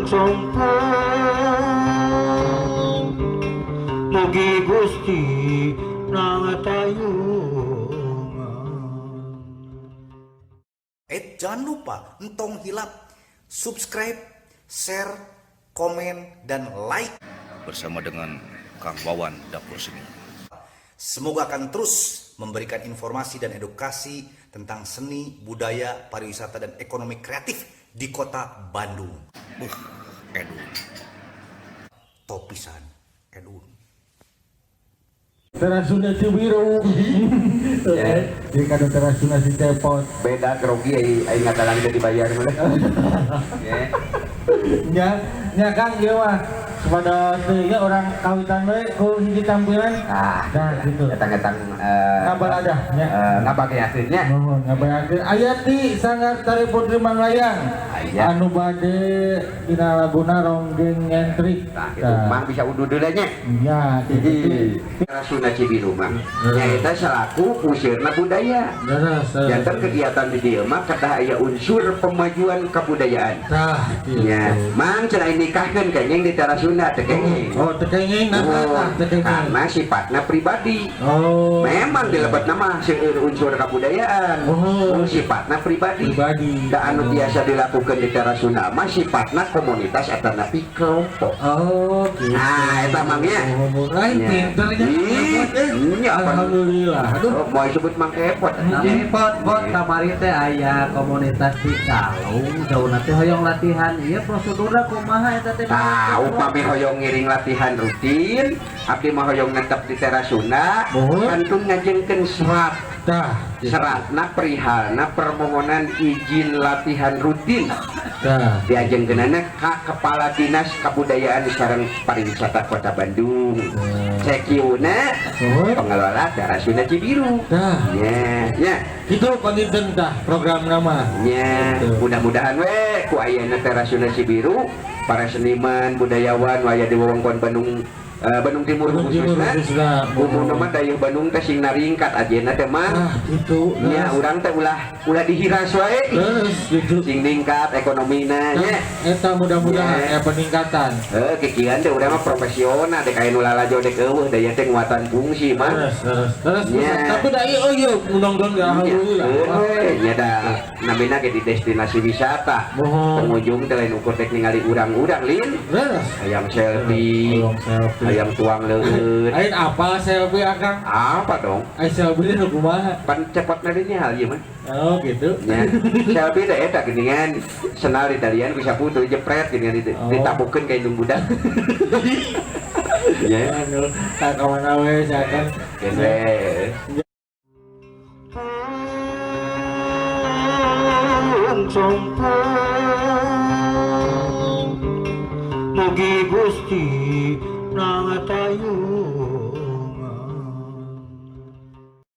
sompong mugi Gusti nangatayungan. Jangan lupa entong hilap subscribe, share, komen, dan like bersama dengan Kang Wawan Dapur Seni. Semoga akan terus memberikan informasi dan edukasi tentang seni, budaya, pariwisata, dan ekonomi kreatif di kota Bandung. Edun. Topisan, Edun. Terasuna Cibiru. Jadi kado terasuna si cepot. Beda grogi ai ngadalang jadi bayar mah. Nya Kang ieu mah kepada teu ya orang kawitan we ku hiji tampilan. Nah gitu. Datang-datang Ngabaladah nya. ngabageakeunnya. Nuhun ngabayakeun aya ti sangat Tari Putri Manglayang. Aya. Anu bade dina laguna ronggeng nyentrik. Nah, itu mang bisa uduh deuleu nya. Nya gitu. Rasuna Cibiru mah. Nyaeta salaku pusirna budaya. Jantan kegiatan di dieu mah kedah aya unsur pemajuan kebudayaan. Tah, Ya, mang cenah nikahkeun kenging di Tarasunda teh kenging. Oh, tekenging Karena sifatnya pribadi. Oh. Memang dilebet nama seueur unsur kebudayaan. Oh. Sifatnya pribadi. Da anu biasa dilakukan di Tarasunda mah sifatnya komunitas atau napi kelompok. Oh, gitu. Nah, eta mangnya. Lain pinternya. Alhamdulillah. Aduh, Mau disebut mang kepot. Pot kamari teh aya komunitas di Calung, jauhna teh hoyong latihan. Ieu prosedurna kumaha eta teh? Upami hoyong ngiring latihan rutin, abdi mah hoyong netep di Tarasunda, kantun ngajengkeun serat. dah. Seratna perihalna permohonan izin latihan rutin. Dah. Diajengkeunana ka Kepala Dinas Kebudayaan sareng Pariwisata Kota Bandung. Cekiuna pengelola Tarasunda Cibiru. Dah. Ya. Itu penginten dah program nama. Ya, mudah-mudahan we ku ayeuna Tarasunda Cibiru para seniman budayawan waya di wewengkon Bandung Timur khususna umumna mah dayeuh Bandung teh sing naringkat ajeuna teh mah gitu nya urang teh ulah dihiras wae gitu sing ningkat ekonomina nya eta mudah-mudahan peningkatan kikian teh urang mah profesional dek aya nu lalajo dek eueuh daya teh nguatan fungsi mah terus tapi da ieu nonggon ya alhamdulillah nya da namina ge di destinasi wisata pengunjung teh lain ukur dek ningali urang-urang lin hayang selfie hayang tuang leueut. Ain apa selfie Akang? Apa dong? Ain selfie nu kumaha? Pan cepot nadinya hal ieu mah. Oh gitu. Nya selfie teh eta geuningan senal di talian bisa putu jepret geuningan ditabukeun ka indung budak. Ya anu tak kawana we sakan. Geus sompong mugi Gusti nangatayungan.